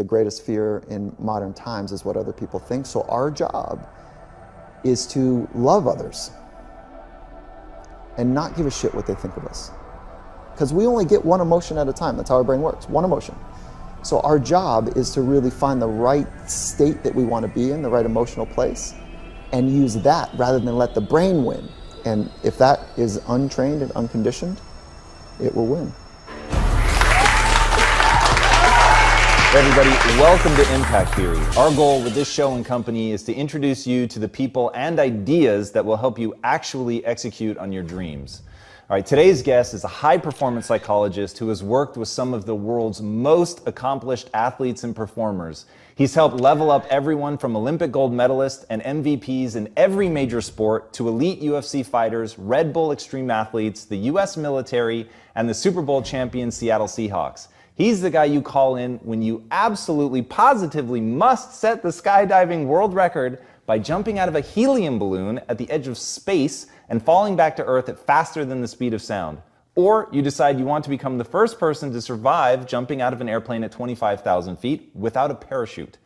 the greatest fear in modern times is what other people think. So our job is to love others and not give a shit what they think of us. Because we only get one emotion at a time. That's how our brain works, one emotion. So our job is to really find the right state that we want to be in, the right emotional place, and use that rather than let the brain win. And if that is untrained and unconditioned, it will win. Hey everybody, welcome to Impact Theory. Our goal with this show and company is to introduce you to the people and ideas that will help you actually execute on your dreams. All right, today's guest is a high-performance psychologist who has worked with some of the world's most accomplished athletes and performers. He's helped level up everyone from Olympic gold medalists and MVPs in every major sport to elite UFC fighters, Red Bull extreme athletes, the US military, and the Super Bowl champion Seattle Seahawks. He's the guy you call in when you absolutely, positively must set the skydiving world record by jumping out of a helium balloon at the edge of space and falling back to Earth at faster than the speed of sound. Or you decide you want to become the first person to survive jumping out of an airplane at 25,000 feet without a parachute.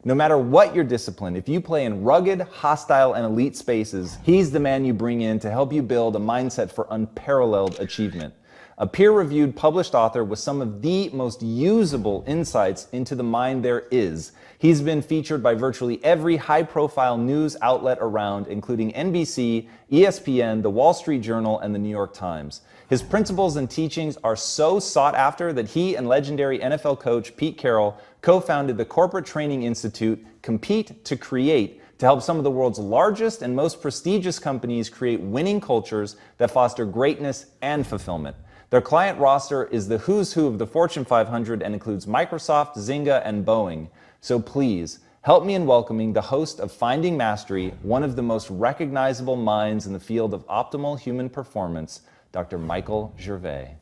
No matter what your discipline, if you play in rugged, hostile, and elite spaces, he's the man you bring in to help you build a mindset for unparalleled achievement. A peer-reviewed published author with some of the most usable insights into the mind there is. He's been featured by virtually every high-profile news outlet around, including NBC, ESPN, The Wall Street Journal, and The New York Times. His principles and teachings are so sought after that he and legendary NFL coach Pete Carroll co-founded the Corporate Training Institute, Compete to Create, to help some of the world's largest and most prestigious companies create winning cultures that foster greatness and fulfillment. Their client roster is the who's who of the Fortune 500 and includes Microsoft, Zynga, and Boeing. So please, help me in welcoming the host of Finding Mastery, one of the most recognizable minds in the field of optimal human performance, Dr. Michael Gervais.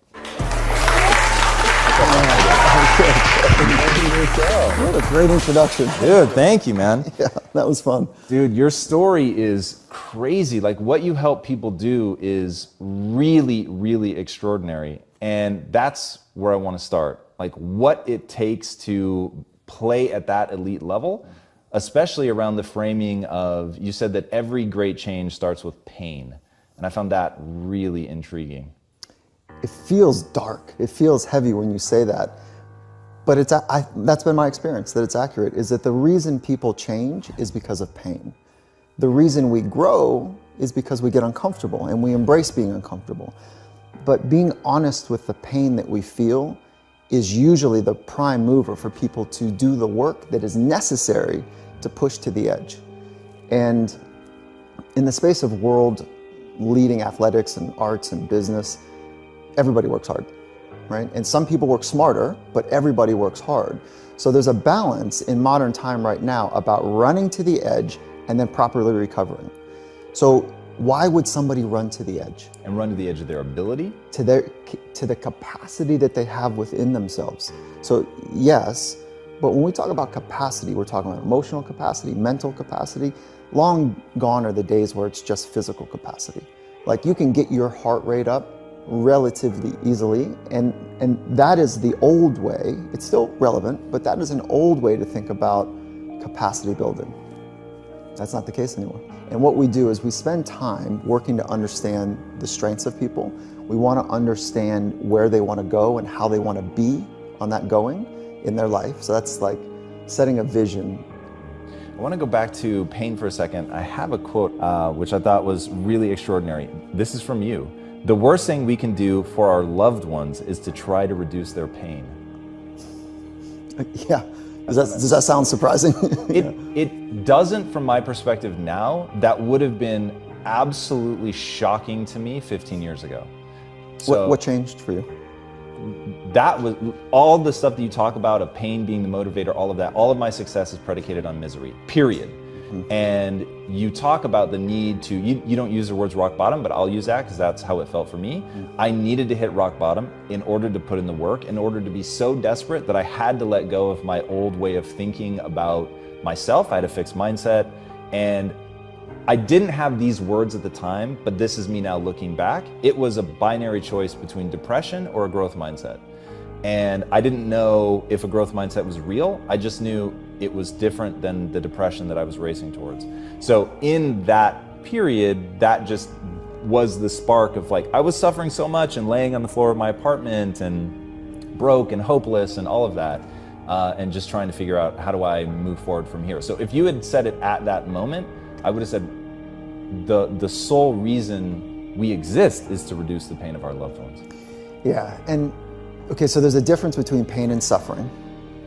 What a great introduction. Dude, thank you, man. Yeah, that was fun. Dude, your story is crazy. Like, what you help people do is really, really extraordinary. And that's where I want to start. Like, what it takes to play at that elite level, especially around the framing of, you said that every great change starts with pain. And I found that really intriguing. It feels dark. It feels heavy when you say that. But that's been my experience, that it's accurate, is that the reason people change is because of pain. The reason we grow is because we get uncomfortable and we embrace being uncomfortable. But being honest with the pain that we feel is usually the prime mover for people to do the work that is necessary to push to the edge. And in the space of world leading athletics and arts and business, everybody works hard, right? And some people work smarter, but everybody works hard. So there's a balance in modern time right now about running to the edge and then properly recovering. So why would somebody run to the edge? And run to the edge of their ability? To the capacity that they have within themselves. So yes, but when we talk about capacity, we're talking about emotional capacity, mental capacity. Long gone are the days where it's just physical capacity. Like, you can get your heart rate up relatively easily, and that is the old way. It's still relevant, but that is an old way to think about capacity building. That's not the case anymore. And what we do is we spend time working to understand the strengths of people. We want to understand where they want to go and how they want to be on that going in their life. So that's like setting a vision. I want to go back to pain for a second. I have a quote which I thought was really extraordinary. This is from you. The worst thing we can do for our loved ones is to try to reduce their pain. Yeah. Does that sound surprising? It doesn't from my perspective now. That would have been absolutely shocking to me 15 years ago. So what changed for you? That was all the stuff that you talk about of pain being the motivator, all of that. All of my success is predicated on misery, period. And you talk about the need to, you don't use the words rock bottom, but I'll use that because that's how it felt for me. I needed to hit rock bottom in order to put in the work, in order to be so desperate that I had to let go of my old way of thinking about myself. I had a fixed mindset, and I didn't have these words at the time, but this is me now looking back. It was a binary choice between depression or a growth mindset. And I didn't know if a growth mindset was real. I just knew it was different than the depression that I was racing towards. So in that period, that just was the spark of like, I was suffering so much and laying on the floor of my apartment and broke and hopeless and all of that. And just trying to figure out, how do I move forward from here? So if you had said it at that moment, I would have said the sole reason we exist is to reduce the pain of our loved ones. Yeah, and okay, so there's a difference between pain and suffering.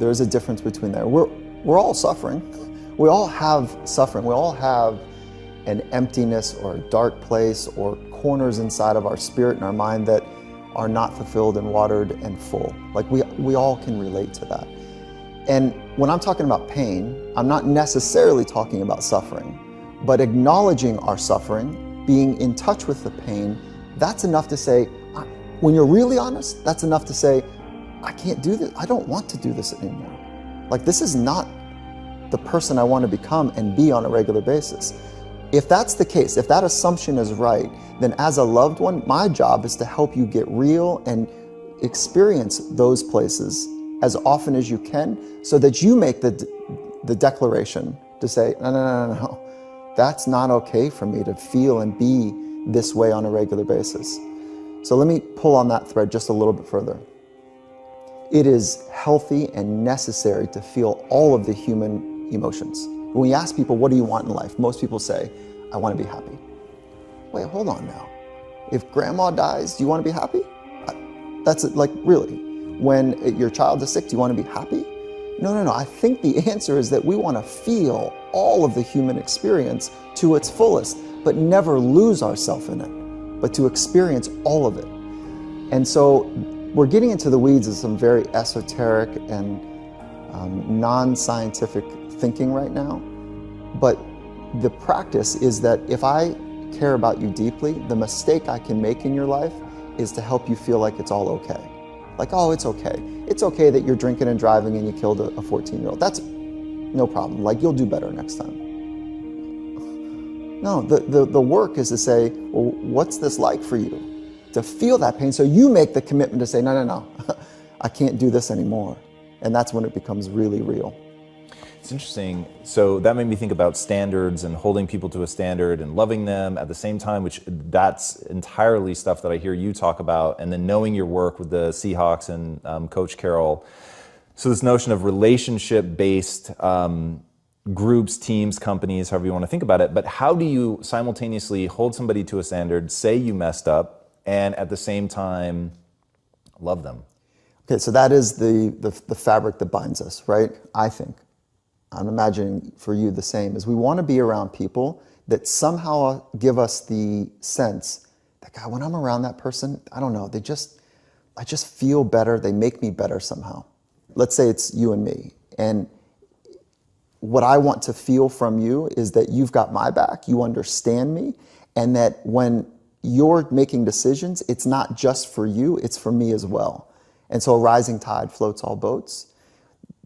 There is a difference between there. We're all suffering. We all have suffering. We all have an emptiness or a dark place or corners inside of our spirit and our mind that are not fulfilled and watered and full. Like we all can relate to that. And when I'm talking about pain, I'm not necessarily talking about suffering, but acknowledging our suffering, being in touch with the pain, that's enough to say, when you're really honest, that's enough to say, I can't do this. I don't want to do this anymore. Like, this is not the person I want to become and be on a regular basis. If that's the case, if that assumption is right, then as a loved one, my job is to help you get real and experience those places as often as you can, so that you make the declaration to say, no, that's not okay for me to feel and be this way on a regular basis. So let me pull on that thread just a little bit further. It is healthy and necessary to feel all of the human emotions. When you ask people, what do you want in life? Most people say, I want to be happy. Wait, hold on now. If grandma dies, do you want to be happy? That's it, like, really. When your child is sick, do you want to be happy? No. I think the answer is that we want to feel all of the human experience to its fullest, but never lose ourselves in it, but to experience all of it. And so we're getting into the weeds of some very esoteric and non-scientific thinking right now. But the practice is that if I care about you deeply, the mistake I can make in your life is to help you feel like it's all okay. Like, oh, it's okay. It's okay that you're drinking and driving and you killed a 14-year-old. That's no problem. Like, you'll do better next time. No, the work is to say, well, what's this like for you? To feel that pain, so you make the commitment to say, no, I can't do this anymore. And that's when it becomes really real. It's interesting. So that made me think about standards and holding people to a standard and loving them at the same time, which that's entirely stuff that I hear you talk about. And then knowing your work with the Seahawks and Coach Carroll. So this notion of relationship-based groups, teams, companies, however you want to think about it. But how do you simultaneously hold somebody to a standard, say you messed up, and at the same time love them? Okay, so that is the fabric that binds us, right? I think. I'm imagining for you the same, is we want to be around people that somehow give us the sense that, God, when I'm around that person, I don't know, I just feel better, they make me better somehow. Let's say it's you and me, and what I want to feel from you is that you've got my back, you understand me, and that when you're making decisions, it's not just for you, it's for me as well. And so a rising tide floats all boats.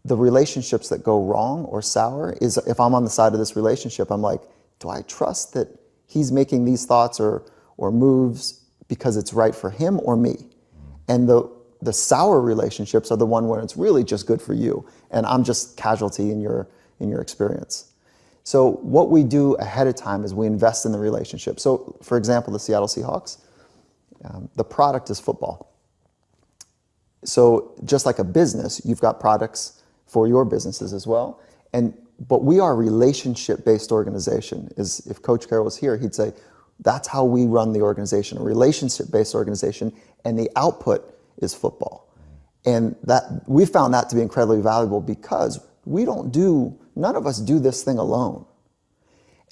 The relationships that go wrong or sour is if I'm on the side of this relationship, I'm like, do I trust that he's making these thoughts or moves because it's right for him or me? And the sour relationships are the one where it's really just good for you, and I'm just casualty in your experience. So what we do ahead of time is we invest in the relationship. So for example, the Seattle Seahawks, the product is football. So just like a business, you've got products for your businesses as well. But we are a relationship-based organization. If Coach Carroll was here, he'd say, that's how we run the organization, a relationship-based organization, and the output is football. And that we found that to be incredibly valuable because none of us do this thing alone.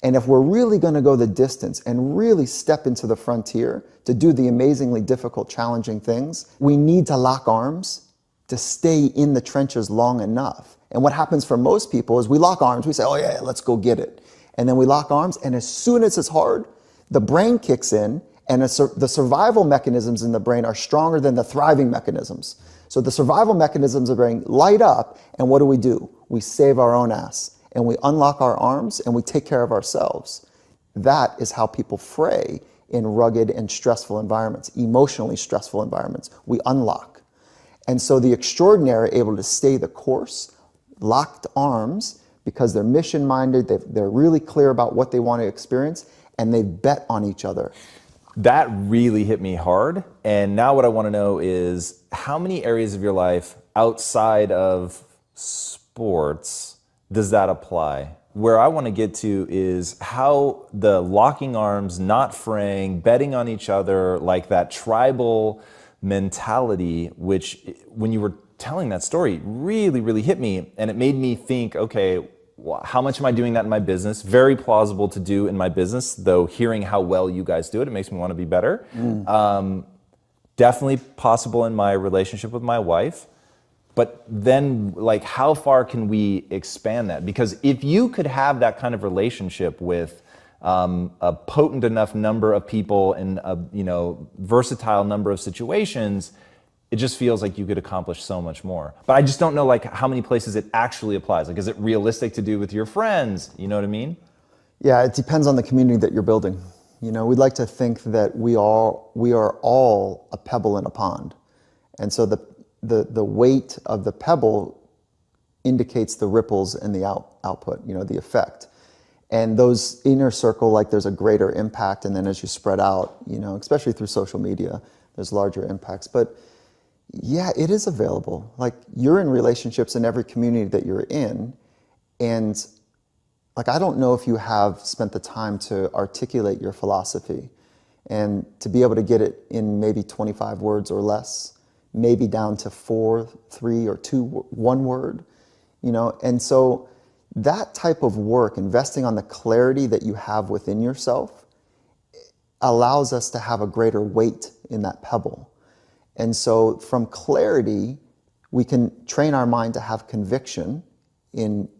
And if we're really going to go the distance and really step into the frontier to do the amazingly difficult, challenging things, we need to lock arms to stay in the trenches long enough. And what happens for most people is we lock arms, we say, oh yeah, let's go get it. And then we lock arms, and as soon as it's hard, the brain kicks in, and the survival mechanisms in the brain are stronger than the thriving mechanisms. So the survival mechanisms of the brain light up, and what do? We save our own ass, and we unlock our arms, and we take care of ourselves. That is how people fray in rugged and stressful environments, emotionally stressful environments. We unlock. And so the extraordinary are able to stay the course, locked arms, because they're mission-minded, they're really clear about what they want to experience, and they bet on each other. That really hit me hard. And now what I want to know is, how many areas of your life outside of sports does that apply? Where I want to get to is how the locking arms, not fraying, betting on each other, like that tribal mentality, which when you were telling that story really, really hit me. And it made me think, okay, how much am I doing that in my business? Very plausible to do in my business, though hearing how well you guys do it, it makes me want to be better. Definitely possible in my relationship with my wife. But then, like, how far can we expand that? Because if you could have that kind of relationship with a potent enough number of people in a versatile number of situations, it just feels like you could accomplish so much more. But I just don't know, like, how many places it actually applies. Like, is it realistic to do with your friends? You know what I mean? Yeah, it depends on the community that you're building. We'd like to think that we are all a pebble in a pond. And so the weight of the pebble indicates the ripples and the output, the effect. And those inner circle, like, there's a greater impact. And then as you spread out, especially through social media, there's larger impacts. But yeah, it is available. Like, you're in relationships in every community that you're in. And like, I don't know if you have spent the time to articulate your philosophy and to be able to get it in maybe 25 words or less, maybe down to 4, 3, or 2, 1 word, And so that type of work, investing on the clarity that you have within yourself, allows us to have a greater weight in that pebble. And so from clarity, we can train our mind to have conviction in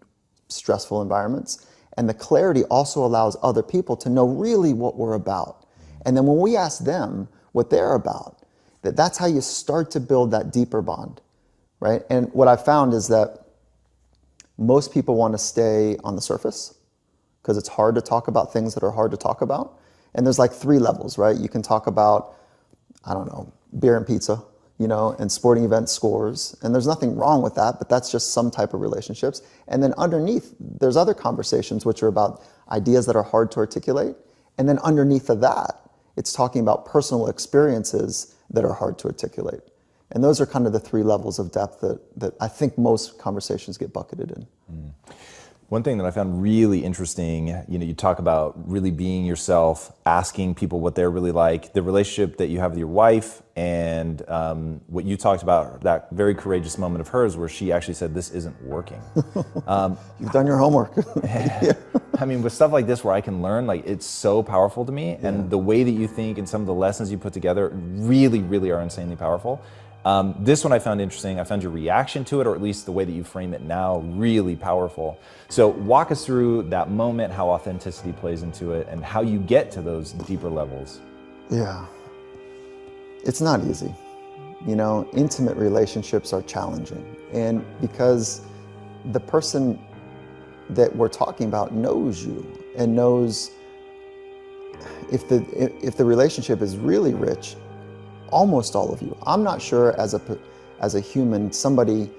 stressful environments. And the clarity also allows other people to know really what we're about. And then when we ask them what they're about, that's how you start to build that deeper bond, right? And what I found is that most people want to stay on the surface because it's hard to talk about things that are hard to talk about. And there's like 3 levels, right? You can talk about, I don't know, beer and pizza, and sporting event scores. And there's nothing wrong with that, but that's just some type of relationships. And then underneath, there's other conversations which are about ideas that are hard to articulate. And then underneath of that, it's talking about personal experiences that are hard to articulate. And those are kind of the 3 levels of depth that I think most conversations get bucketed in. One thing that I found really interesting, you talk about really being yourself, asking people what they're really like, the relationship that you have with your wife, and what you talked about, that very courageous moment of hers where she actually said, this isn't working. You've done your homework. I mean, with stuff like this where I can learn, like, it's so powerful to me. And the way that you think and some of the lessons you put together really, really are insanely powerful. This one I found interesting. I found your reaction to it, or at least the way that you frame it now, really powerful. So walk us through that moment, how authenticity plays into it, and how you get to those deeper levels. Yeah. It's not easy. Intimate relationships are challenging. And because the person that we're talking about knows you and knows if the relationship is really rich, almost all of you. I'm not sure as a human, somebody,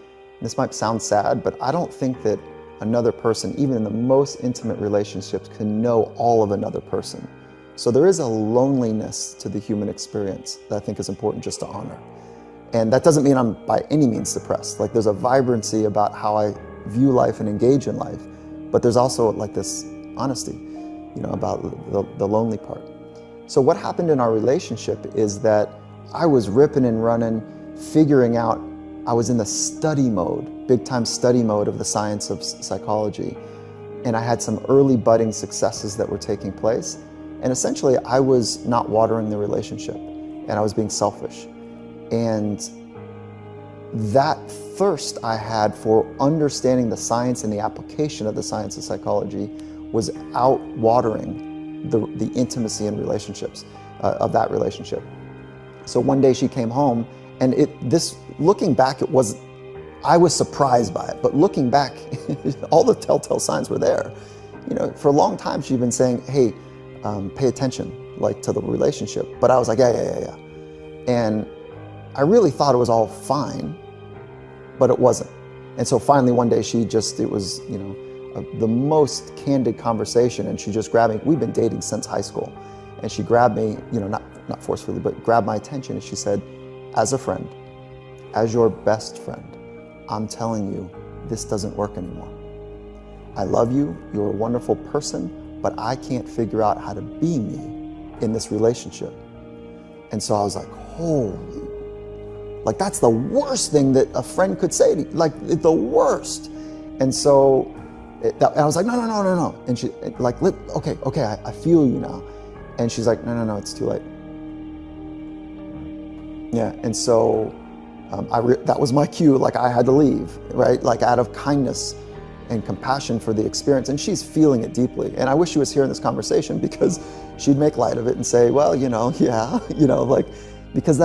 this might sound sad, but I don't think that another person, even in the most intimate relationships, can know all of another person. So there is a loneliness to the human experience that I think is important just to honor. And that doesn't mean I'm by any means depressed. Like, there's a vibrancy about how I view life and engage in life, but there's also like this honesty, about the lonely part. So what happened in our relationship is that I was ripping and running, figuring out, I was in the study mode, big time study mode of the science of psychology. And I had some early budding successes that were taking place. And essentially I was not watering the relationship and I was being selfish. And that thirst I had for understanding the science and the application of the science of psychology was out watering the intimacy in relationships, of that relationship. So one day she came home, and looking back, I was surprised by it, but looking back, all the telltale signs were there. For a long time she'd been saying, hey, pay attention, like, to the relationship. But I was like, yeah. And I really thought it was all fine, but it wasn't. And so finally one day it was, the most candid conversation, and she just grabbed me. We've been dating since high school. And she grabbed me, not forcefully, but grabbed my attention, and she said, as a friend, as your best friend, I'm telling you, this doesn't work anymore. I love you, you're a wonderful person, but I can't figure out how to be me in this relationship. And so I was like, holy, like that's the worst thing that a friend could say to you, like the worst. And so I was like, no. And she like, okay, I feel you now. And she's like, no, it's too late. Yeah, and so that was my cue, like I had to leave, right? Like out of kindness and compassion for the experience. And she's feeling it deeply. And I wish she was hearing this conversation, because she'd make light of it and say, well, because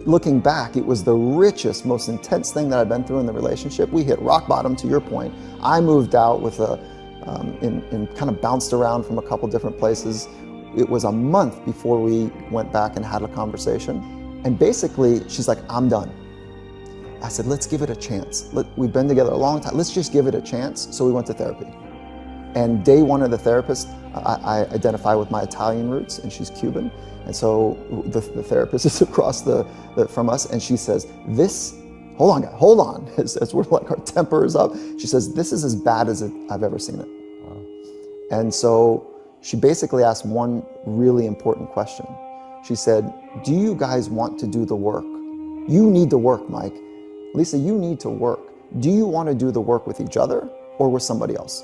looking back, it was the richest, most intense thing that I'd been through in the relationship. We hit rock bottom, to your point. I moved out with and kind of bounced around from a couple different places. It was a month before we went back and had a conversation. And basically, she's like, I'm done. I said, let's give it a chance. We've been together a long time. Let's just give it a chance. So we went to therapy. And day one of the therapist, I identify with my Italian roots, and she's Cuban. And so the therapist is across from us, and she says, hold on, as we're like, our temper is up. She says, this is as bad as I've ever seen it. Wow. And so she basically asked one really important question. She said, do you guys want to do the work? You need to work, Mike. Lisa, you need to work. Do you want to do the work with each other or with somebody else?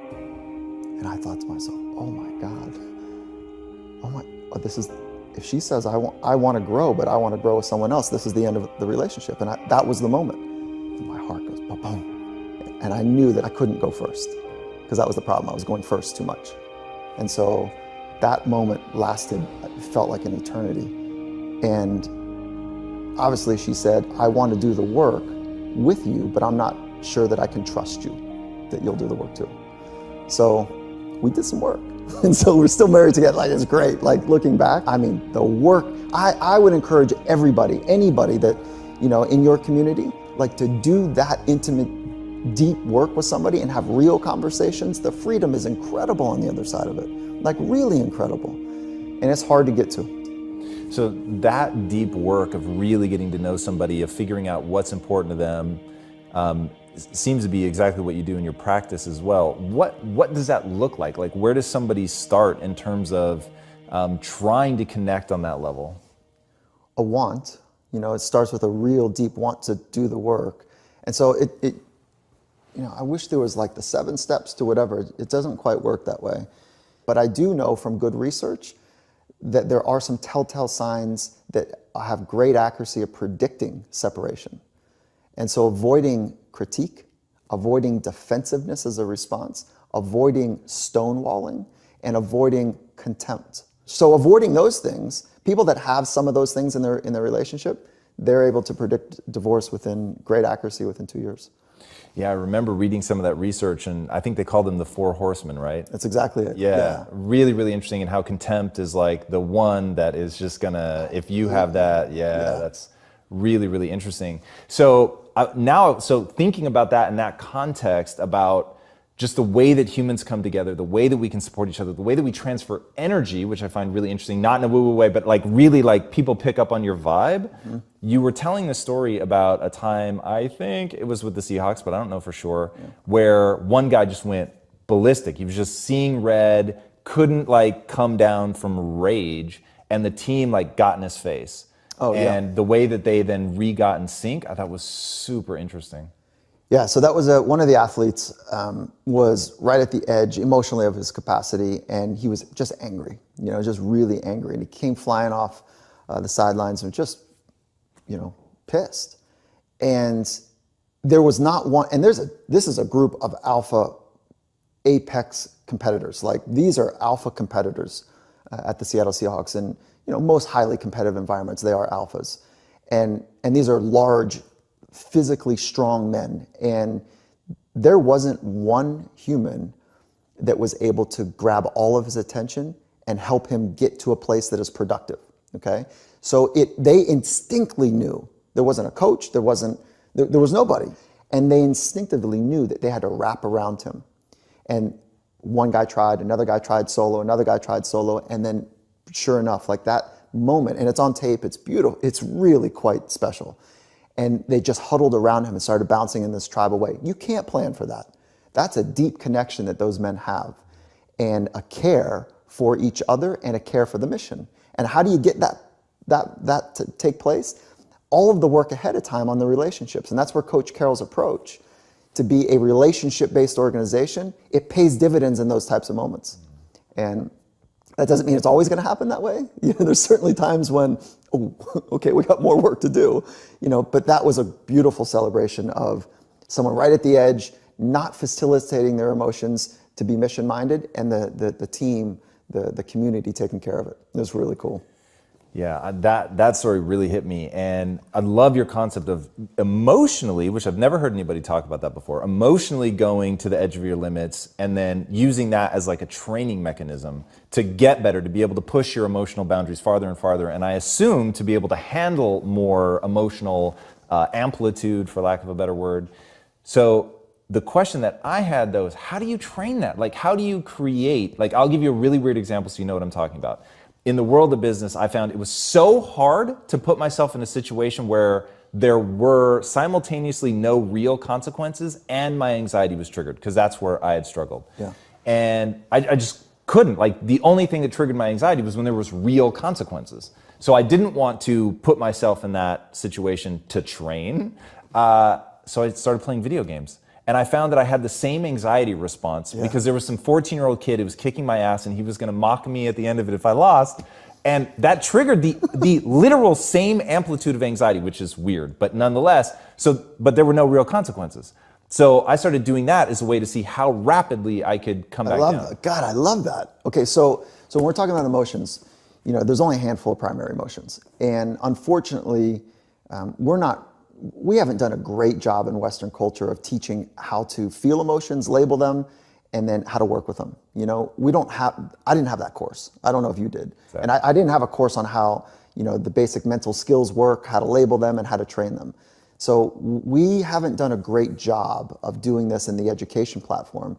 And I thought to myself, oh my God. If she says I want to grow, but I want to grow with someone else, this is the end of the relationship. And that was the moment. And my heart goes, boom. And I knew that I couldn't go first, because that was the problem. I was going first too much. And so that moment it felt like an eternity. And obviously she said, I want to do the work with you, but I'm not sure that I can trust you, that you'll do the work too. So we did some work. And so we're still married together. Like, it's great. Like, looking back, I mean, the work, I would encourage anybody that, in your community, like, to do that intimate, deep work with somebody and have real conversations. The freedom is incredible on the other side of it. Like, really incredible. And it's hard to get to. So that deep work of really getting to know somebody, of figuring out what's important to them, seems to be exactly what you do in your practice as well. What does that look like? Like, where does somebody start in terms of trying to connect on that level? A want, it starts with a real deep want to do the work. And so I wish there was like the 7 steps to whatever. It doesn't quite work that way. But I do know from good research that there are some telltale signs that have great accuracy of predicting separation. And so avoiding critique, avoiding defensiveness as a response, avoiding stonewalling, and avoiding contempt. So avoiding those things, people that have some of those things in their relationship, they're able to predict divorce within great accuracy within 2 years. Yeah, I remember reading some of that research, and I think they called them the 4 horsemen, right? That's exactly it. Yeah. Really, really interesting, and how contempt is like the one that is just gonna, if you have that, that's really, really interesting. So so thinking about that in that context, about just the way that humans come together, the way that we can support each other, the way that we transfer energy, which I find really interesting, not in a woo-woo way, but like really like people pick up on your vibe. Mm-hmm. You were telling the story about a time, I think it was with the Seahawks, but I don't know for sure, where one guy just went ballistic. He was just seeing red, couldn't like come down from rage, and the team like got in his face. And the way that they then got in sync, I thought was super interesting. Yeah, so that was one of the athletes was right at the edge emotionally of his capacity, and he was just angry, just really angry. And he came flying off the sidelines and just, pissed. And there was not one, and this is a group of alpha apex competitors. Like, these are alpha competitors at the Seattle Seahawks. And most highly competitive environments, they are alphas. And these are large, physically strong men. And there wasn't one human that was able to grab all of his attention and help him get to a place that is productive, okay? So they instinctively knew. There wasn't a coach, there was nobody. And they instinctively knew that they had to wrap around him. And one guy tried, another guy tried solo, another guy tried solo, and then sure enough, like that moment, and it's on tape, it's beautiful, it's really quite special. And they just huddled around him and started bouncing in this tribal way. You can't plan for that. That's a deep connection that those men have, and a care for each other and a care for the mission. And how do you get that to take place? All of the work ahead of time on the relationships. And that's where Coach Carroll's approach to be a relationship-based organization, it pays dividends in those types of moments. And that doesn't mean it's always going to happen that way. There's certainly times when, oh, okay, we got more work to do, but that was a beautiful celebration of someone right at the edge, not facilitating their emotions, to be mission-minded, and the team, the community taking care of it. It was really cool. Yeah, that story really hit me, and I love your concept of emotionally, which I've never heard anybody talk about that before, emotionally going to the edge of your limits and then using that as like a training mechanism to get better, to be able to push your emotional boundaries farther and farther, and I assume to be able to handle more emotional amplitude, for lack of a better word. So the question that I had though is, how do you train that? Like, how do you create, like, I'll give you a really weird example so you know what I'm talking about. In the world of business, I found it was so hard to put myself in a situation where there were simultaneously no real consequences and my anxiety was triggered, because that's where I had struggled. Yeah. And I just couldn't. Like, the only thing that triggered my anxiety was when there was real consequences. So I didn't want to put myself in that situation to train. So I started playing video games. And I found that I had the same anxiety response because there was some 14-year-old kid who was kicking my ass and he was going to mock me at the end of it if I lost. And that triggered the literal same amplitude of anxiety, which is weird, but nonetheless, but there were no real consequences. So I started doing that as a way to see how rapidly I could come back down. That. God, I love that. Okay, so when we're talking about emotions, there's only a handful of primary emotions. And unfortunately, we haven't done a great job in Western culture of teaching how to feel emotions, label them, and then how to work with them. I didn't have that course. I don't know if you did. Exactly. And I didn't have a course on how, the basic mental skills work, how to label them and how to train them. So we haven't done a great job of doing this in the education platform.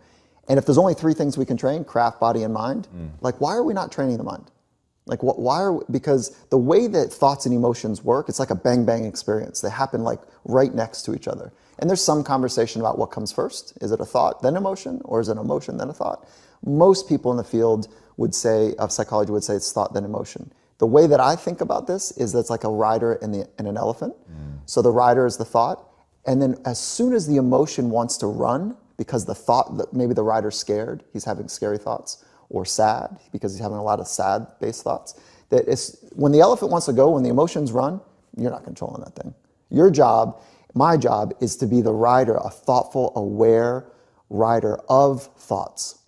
And if there's only 3 things we can train, craft, body, and mind, like, why are we not training the mind? Like, because the way that thoughts and emotions work, it's like a bang-bang experience. They happen like right next to each other. And there's some conversation about what comes first. Is it a thought, then emotion, or is it emotion, then a thought? Most people in the field of psychology would say it's thought, then emotion. The way that I think about this is that it's like a rider and an elephant. So the rider is the thought, and then as soon as the emotion wants to run, because the thought that maybe the rider's scared, he's having scary thoughts, or sad, because he's having a lot of sad-based thoughts, when the elephant wants to go, when the emotions run, you're not controlling that thing. Your job, my job, is to be the rider, a thoughtful, aware rider of thoughts.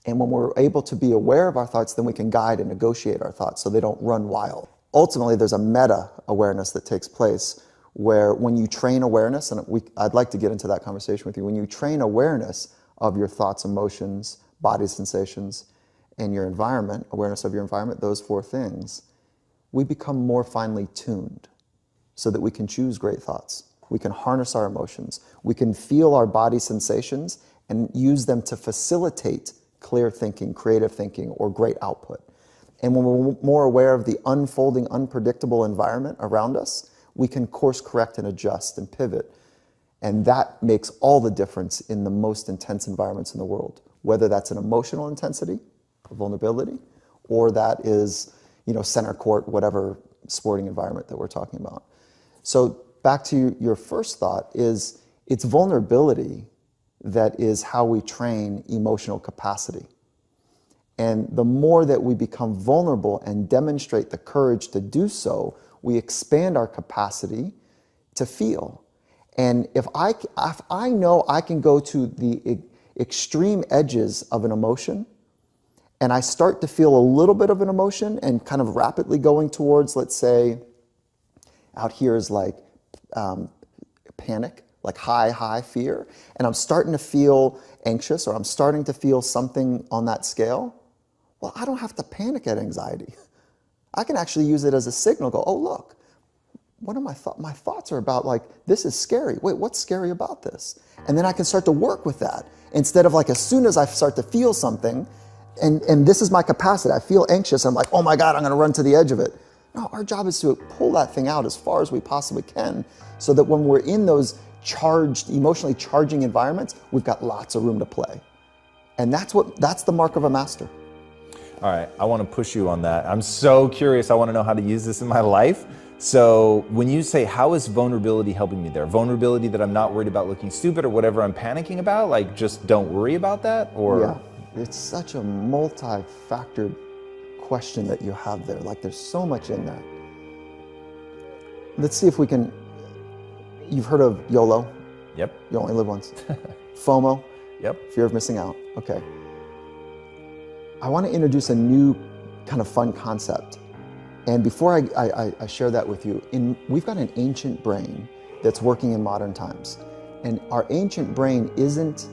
And when we're able to be aware of our thoughts, then we can guide and negotiate our thoughts so they don't run wild. Ultimately, there's a meta-awareness that takes place where when you train awareness, and I'd like to get into that conversation with you, when you train awareness of your thoughts, emotions, body sensations, and your environment, awareness of your environment, those 4 things, we become more finely tuned so that we can choose great thoughts. We can harness our emotions. We can feel our body sensations and use them to facilitate clear thinking, creative thinking, or great output. And when we're more aware of the unfolding, unpredictable environment around us, we can course correct and adjust and pivot. And that makes all the difference in the most intense environments in the world, whether that's an emotional intensity, vulnerability, or that is, center court, whatever sporting environment that we're talking about. So back to your first thought, it's vulnerability that is how we train emotional capacity. And the more that we become vulnerable and demonstrate the courage to do so, we expand our capacity to feel. And if I know I can go to the extreme edges of an emotion, and I start to feel a little bit of an emotion and kind of rapidly going towards, let's say, out here is like panic, like high fear, and I'm starting to feel anxious, or I'm starting to feel something on that scale, well, I don't have to panic at anxiety. I can actually use it as a signal, go, oh, look, what are my thoughts are about, like, this is scary. Wait, what's scary about this? And then I can start to work with that instead of like, as soon as I start to feel something, and this is my capacity, I feel anxious, I'm like, oh my God, I'm gonna run to the edge of it. No, our job is to pull that thing out as far as we possibly can so that when we're in those emotionally charging environments, we've got lots of room to play. And that's the mark of a master. All right, I want to push you on that. I'm so curious. I want to know how to use this in my life. So when you say, how is vulnerability helping me there? Vulnerability that I'm not worried about looking stupid or whatever I'm panicking about? Like, just don't worry about that? Or Yeah, it's such a multi-factored question that you have there. Like, there's so much in that. Let's see if we can, you've heard of YOLO? Yep. You only live once. FOMO? Yep. Fear of missing out. Okay. I want to introduce a new kind of fun concept. And before I share that with you, we've got an ancient brain that's working in modern times. And our ancient brain isn't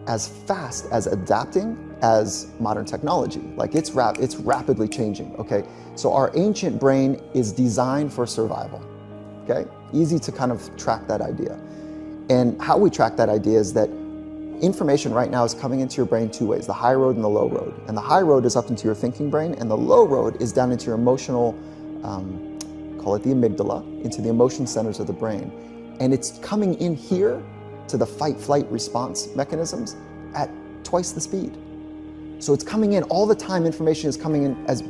as fast as adapting as modern technology. Like, it's rapidly changing, okay? So our ancient brain is designed for survival, okay? Easy to kind of track that idea. And how we track that idea is that information right now is coming into your brain two ways, the high road and the low road. And the high road is up into your thinking brain, and the low road is down into your emotional, call it the amygdala, into the emotion centers of the brain. And it's coming in here to the fight-flight response mechanisms at twice the speed. So it's coming in all the time, information is coming in as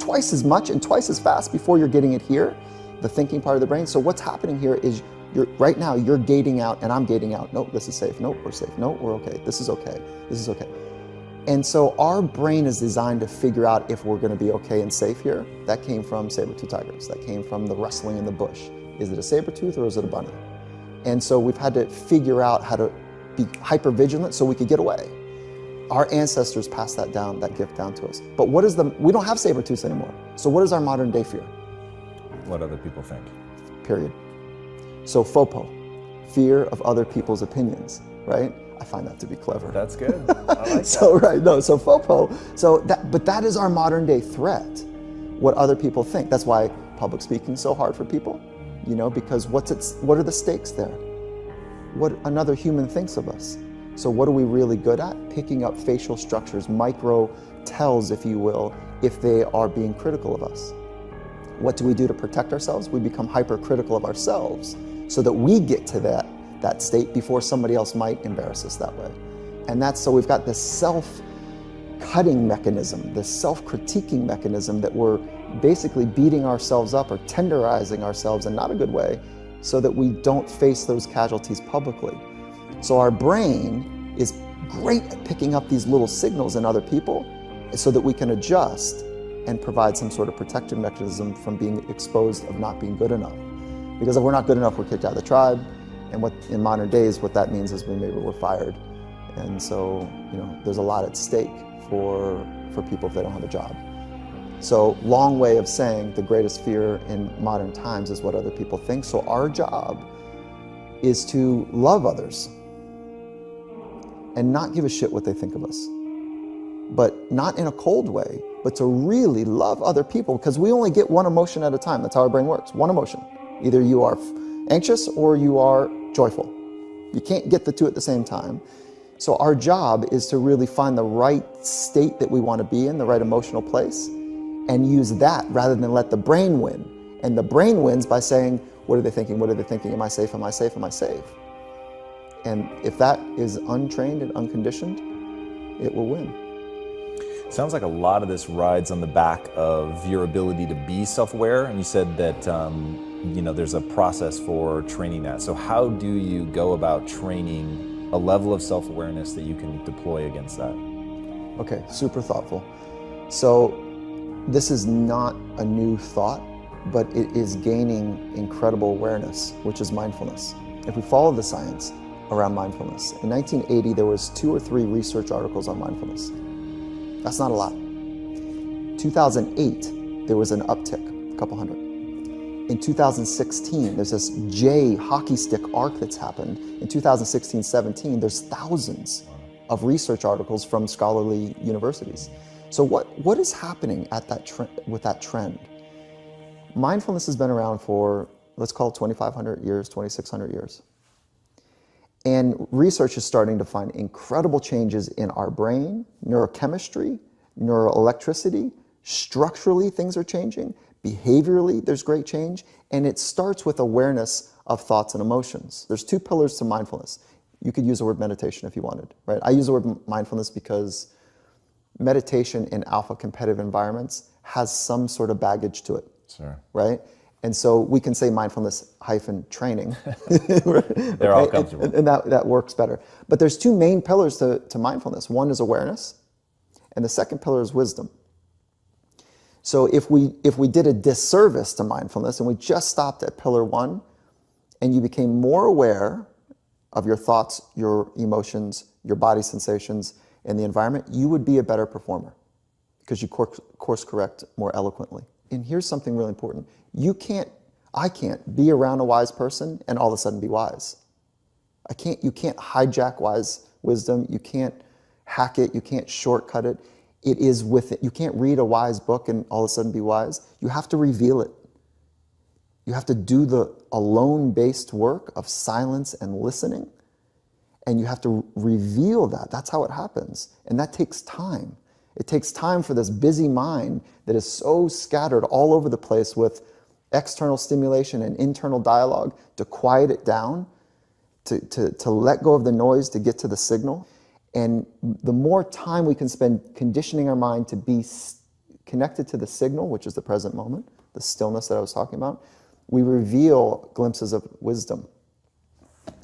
twice as much and twice as fast before you're getting it here, the thinking part of the brain. So what's happening here is right now you're gating out and I'm gating out. Nope, this is safe. Nope, we're safe. Nope, we're okay. This is okay. This is okay. And so our brain is designed to figure out if we're going to be okay and safe here. That came from saber-tooth tigers. That came from the rustling in the bush. Is it a saber-tooth or is it a bunny? And so we've had to figure out how to be hyper vigilant so we could get away. Our ancestors passed that gift down to us. But we don't have saber-tooths anymore. So what is our modern day fear? What other people think. Period. So FOPO, fear of other people's opinions, right? I find that to be clever. That's good. I like that. So FOPO, but that is our modern day threat, what other people think. That's why public speaking is so hard for people, because what are the stakes there? What another human thinks of us. So what are we really good at? Picking up facial structures, micro tells, if you will, if they are being critical of us. What do we do to protect ourselves? We become hypercritical of ourselves so that we get to that state before somebody else might embarrass us that way. And so we've got this self-cutting mechanism, this self-critiquing mechanism that we're basically beating ourselves up or tenderizing ourselves in not a good way so that we don't face those casualties publicly. So our brain is great at picking up these little signals in other people so that we can adjust and provide some sort of protection mechanism from being exposed of not being good enough. Because if we're not good enough, we're kicked out of the tribe. And in modern days, what that means is maybe we're fired. And so, there's a lot at stake for people if they don't have a job. So, long way of saying the greatest fear in modern times is what other people think. So our job is to love others and not give a shit what they think of us. But not in a cold way, but to really love other people, because we only get one emotion at a time. That's how our brain works, one emotion. Either you are anxious or you are joyful. You can't get the two at the same time. So our job is to really find the right state that we want to be in, the right emotional place, and use that rather than let the brain win. And the brain wins by saying, what are they thinking? What are they thinking? Am I safe? Am I safe? Am I safe? And if that is untrained and unconditioned, it will win. Sounds like a lot of this rides on the back of your ability to be self-aware, and you said that there's a process for training that. So how do you go about training a level of self-awareness that you can deploy against that? Okay, super thoughtful. So this is not a new thought, but it is gaining incredible awareness, which is mindfulness. If we follow the science around mindfulness, in 1980 there was 2 or 3 research articles on mindfulness. That's not a lot. 2008, there was an uptick, a couple hundred. In 2016, there's this J hockey stick arc that's happened. In 2016-17, there's thousands of research articles from scholarly universities. So what is happening at that with that trend? Mindfulness has been around for, let's call it 2,500 years, 2,600 years. And research is starting to find incredible changes in our brain, neurochemistry, neuroelectricity, structurally things are changing, behaviorally there's great change, and it starts with awareness of thoughts and emotions. There's two pillars to mindfulness. You could use the word meditation if you wanted, right? I use the word mindfulness because meditation in alpha competitive environments has some sort of baggage to it, sure. Right? And so we can say mindfulness - training. They're all comfortable. And that works better. But there's two main pillars to mindfulness. One is awareness, and the second pillar is wisdom. So if we did a disservice to mindfulness and we just stopped at pillar one, and you became more aware of your thoughts, your emotions, your body sensations, and the environment, you would be a better performer because you course correct more eloquently. And here's something really important. I can't be around a wise person and all of a sudden be wise. You can't hijack wise wisdom. You can't hack it. You can't shortcut it. It is with it. You can't read a wise book and all of a sudden be wise. You have to reveal it. You have to do the alone-based work of silence and listening, and you have to reveal that. That's how it happens, and that takes time. It takes time for this busy mind that is so scattered all over the place with external stimulation and internal dialogue to quiet it down, to let go of the noise, to get to the signal. And the more time we can spend conditioning our mind to be connected to the signal, which is the present moment, the stillness that I was talking about, we reveal glimpses of wisdom.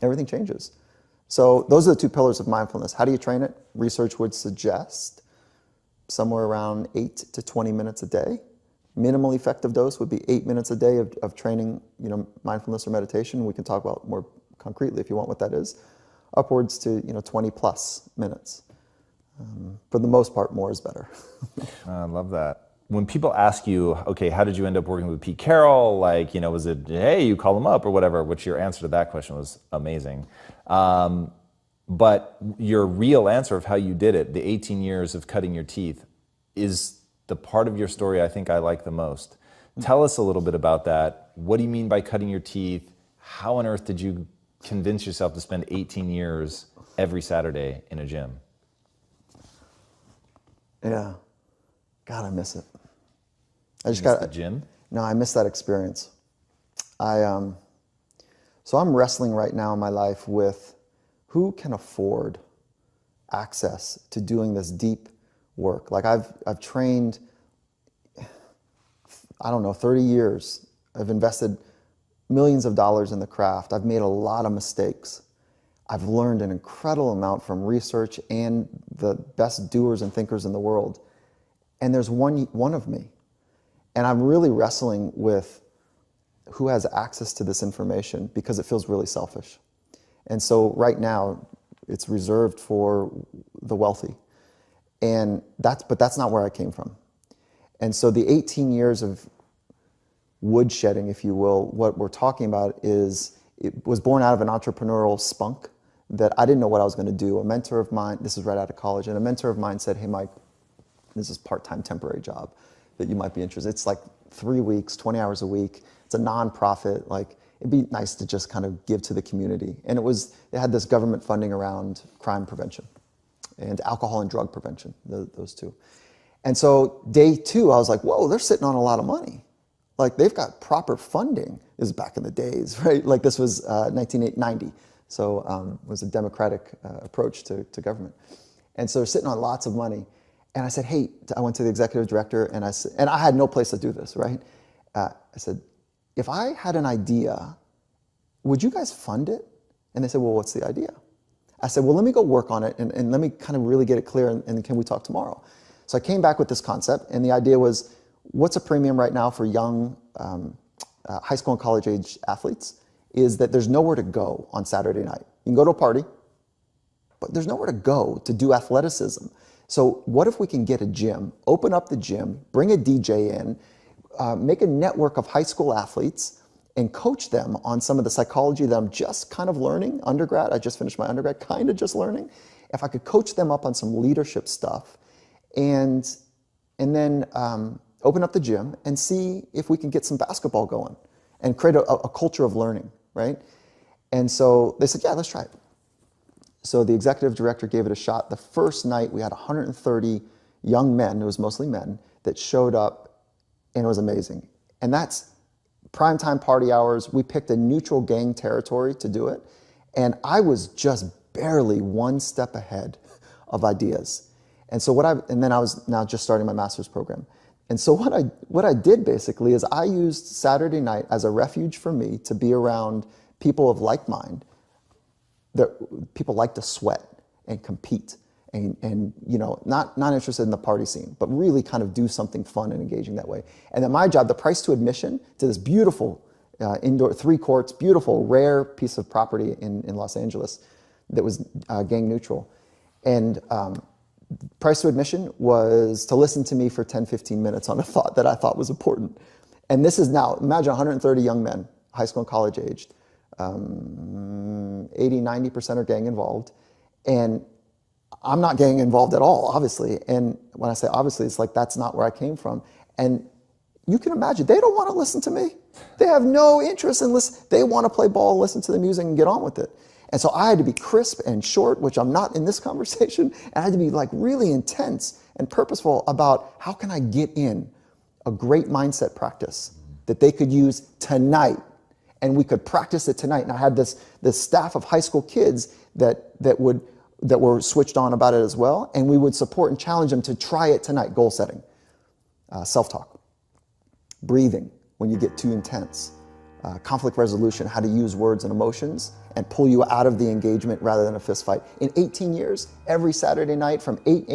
Everything changes. So those are the two pillars of mindfulness. How do you train it? Research would suggest somewhere around 8 to 20 minutes a day. Minimal effective dose would be 8 minutes a day of training, mindfulness or meditation. We can talk about more concretely if you want what that is. Upwards to 20 plus minutes. For the most part, more is better. I love that. When people ask you, okay, how did you end up working with Pete Carroll? Was it, hey, you call him up or whatever, which your answer to that question was amazing. But your real answer of how you did it, the 18 years of cutting your teeth, is the part of your story I think I like the most. Tell us a little bit about that. What do you mean by cutting your teeth? How on earth did you convince yourself to spend 18 years every Saturday in a gym? Yeah. God, I miss it. The gym? No, I miss that experience. So I'm wrestling right now in my life with who can afford access to doing this deep work. Like I've trained, 30 years. I've invested millions of dollars in the craft. I've made a lot of mistakes. I've learned an incredible amount from research and the best doers and thinkers in the world. And there's one of me. And I'm really wrestling with who has access to this information because it feels really selfish. And so right now, it's reserved for the wealthy. But that's not where I came from. And so the 18 years of woodshedding, if you will, what we're talking about is, it was born out of an entrepreneurial spunk that I didn't know what I was going to do. A mentor of mine, this is right out of college, and a mentor of mine said, hey, Mike, this is part-time temporary job that you might be interested. It's like 3 weeks, 20 hours a week. It's a nonprofit. It'd be nice to just kind of give to the community. And it had this government funding around crime prevention and alcohol and drug prevention, those two. And so day two, I was like, whoa, they're sitting on a lot of money. They've got proper funding. This is back in the days, right? This was 1990. So it was a democratic approach to government. And so they're sitting on lots of money. And I said, hey, I went to the executive director and I said, and I had no place to do this, right? I said, if I had an idea, would you guys fund it? And they said, well, what's the idea? I said, well, let me go work on it and let me kind of really get it clear and can we talk tomorrow? So I came back with this concept and the idea was, what's a premium right now for young high school and college age athletes is that there's nowhere to go on Saturday night. You can go to a party, but there's nowhere to go to do athleticism. So what if we can get a gym, open up the gym, bring a DJ in, make a network of high school athletes and coach them on some of the psychology that I'm just kind of learning, undergrad. I just finished my undergrad, kind of just learning. If I could coach them up on some leadership stuff and and then open up the gym and see if we can get some basketball going and create a culture of learning, right? And so they said, yeah, let's try it. So the executive director gave it a shot. The first night we had 130 young men, it was mostly men, that showed up, and it was amazing. And that's primetime party hours. We picked a neutral gang territory to do it. And I was just barely one step ahead of ideas. And so then I was now just starting my master's program. And so what I did basically is I used Saturday night as a refuge for me to be around people of like mind, that people like to sweat and compete and not interested in the party scene, but really kind of do something fun and engaging that way. And then my job, the price to admission to this beautiful indoor 3 courts, beautiful, rare piece of property in Los Angeles that was gang neutral. And price to admission was to listen to me for 10, 15 minutes on a thought that I thought was important. And this is now, imagine 130 young men, high school and college aged, 80, 90% are gang involved. And I'm not gang involved at all, obviously. And when I say obviously, it's like that's not where I came from. And you can imagine, they don't want to listen to me. They have no interest in listening. They want to play ball, listen to the music, and get on with it. And so I had to be crisp and short, which I'm not in this conversation. And I had to be like really intense and purposeful about how can I get in a great mindset practice that they could use tonight. And we could practice it tonight. And I had this staff of high school kids that were switched on about it as well. And we would support and challenge them to try it tonight. Goal setting, self-talk, breathing when you get too intense, conflict resolution, how to use words and emotions and pull you out of the engagement rather than a fist fight. In 18 years, every Saturday night from 8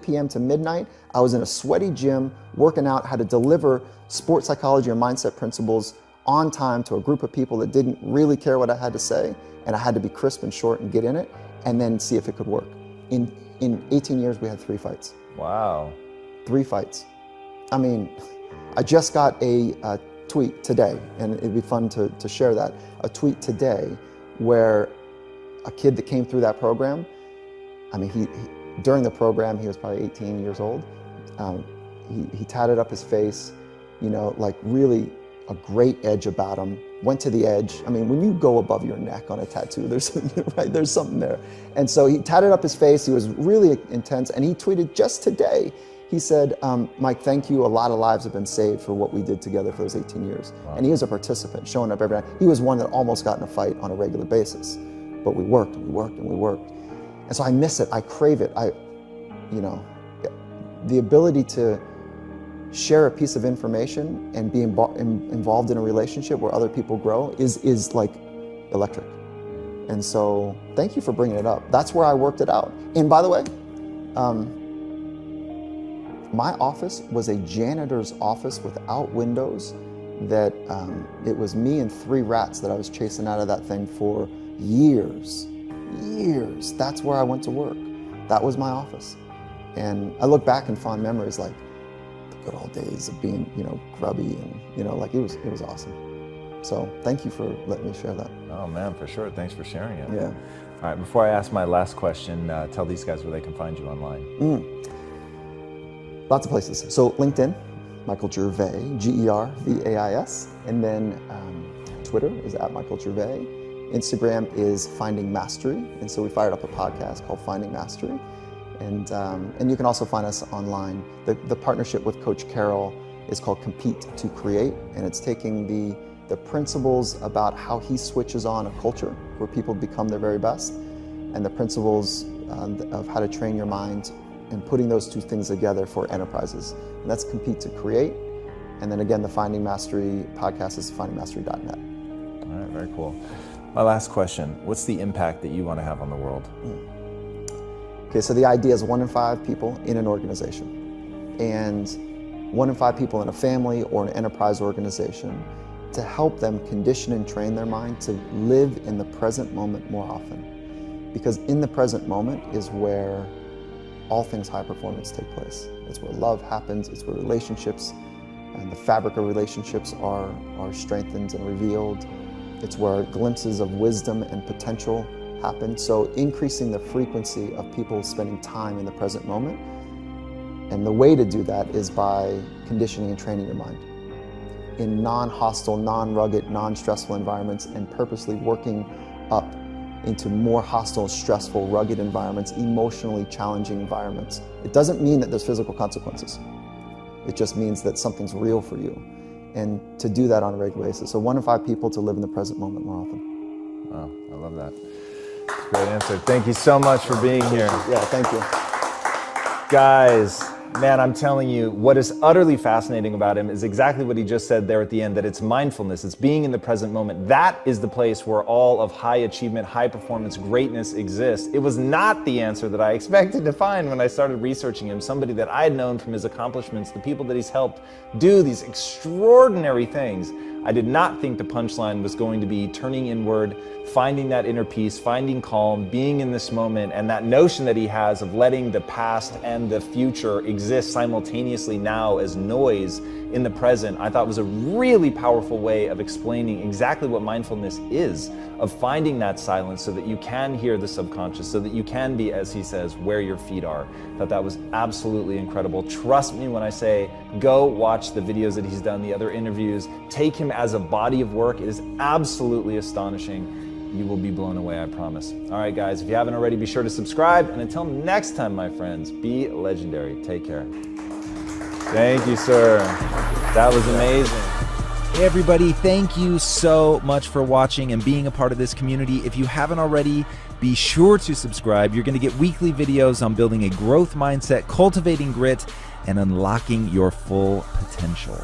p.m. to midnight, I was in a sweaty gym working out how to deliver sports psychology or mindset principles on time to a group of people that didn't really care what I had to say, and I had to be crisp and short and get in it and then see if it could work. In 18 years, we had 3 fights. Wow. 3 fights. I mean, I just got a tweet today, and it'd be fun to share that, a tweet today where a kid that came through that program, I mean, he during the program, he was probably 18 years old. He tatted up his face, like really a great edge about him, went to the edge. I mean, when you go above your neck on a tattoo, there's something there. And so he tatted up his face, he was really intense, and he tweeted just today, he said, Mike, thank you, a lot of lives have been saved for what we did together for those 18 years. Wow. And he was a participant, showing up every night. He was one that almost got in a fight on a regular basis, but we worked and we worked and we worked. And so I miss it, I crave it. The ability to share a piece of information and be involved in a relationship where other people grow is like electric. And so thank you for bringing it up. That's where I worked it out. And by the way, my office was a janitor's office without windows that it was me and 3 rats that I was chasing out of that thing for years. That's where I went to work. That was my office. And I look back in fond memories like the good old days of being, grubby and, like it was awesome. So thank you for letting me share that. Oh man, for sure. Thanks for sharing it. Yeah. All right, before I ask my last question, tell these guys where they can find you online. Lots of places. So LinkedIn, Michael Gervais, Gervais. And then Twitter is @MichaelGervais. Instagram is Finding Mastery. And so we fired up a podcast called Finding Mastery. And you can also find us online. The partnership with Coach Carroll is called Compete to Create. And it's taking the principles about how he switches on a culture where people become their very best, and the principles of how to train your mind, and putting those 2 things together for enterprises. And that's Compete to Create. And then again, the Finding Mastery podcast is findingmastery.net. All right, very cool. My last question, what's the impact that you want to have on the world? Okay, so the idea is 1 in 5 people in an organization, and 1 in 5 people in a family or an enterprise organization, to help them condition and train their mind to live in the present moment more often. Because in the present moment is where all things high performance take place. It's where love happens, it's where relationships and the fabric of relationships are strengthened and revealed. It's where glimpses of wisdom and potential happen. So increasing the frequency of people spending time in the present moment And the way to do that is by conditioning and training your mind in non-hostile, non-rugged, non-stressful environments, and purposely working up into more hostile, stressful, rugged environments, emotionally challenging environments. It doesn't mean that there's physical consequences. It just means that something's real for you. And to do that on a regular basis. So 1 in 5 people to live in the present moment more often. Wow, I love that. Great answer. Thank you so much for being here. Yeah, thank you. Guys, man, I'm telling you, what is utterly fascinating about him is exactly what he just said there at the end, that it's mindfulness, it's being in the present moment. That is the place where all of high achievement, high performance, greatness exists. It was not the answer that I expected to find when I started researching him, somebody that I had known from his accomplishments, the people that he's helped do these extraordinary things. I did not think the punchline was going to be turning inward, finding that inner peace, finding calm, being in this moment, and that notion that he has of letting the past and the future exist simultaneously now as noise in the present, I thought was a really powerful way of explaining exactly what mindfulness is, of finding that silence so that you can hear the subconscious, so that you can be, as he says, where your feet are. I thought that was absolutely incredible. Trust me when I say, go watch the videos that he's done, the other interviews, take him as a body of work. It is absolutely astonishing. You will be blown away, I promise. All right, guys, if you haven't already, be sure to subscribe. And until next time, my friends, be legendary. Take care. Thank you, sir. That was amazing. Hey everybody, thank you so much for watching and being a part of this community. If you haven't already, be sure to subscribe. You're going to get weekly videos on building a growth mindset, cultivating grit, and unlocking your full potential.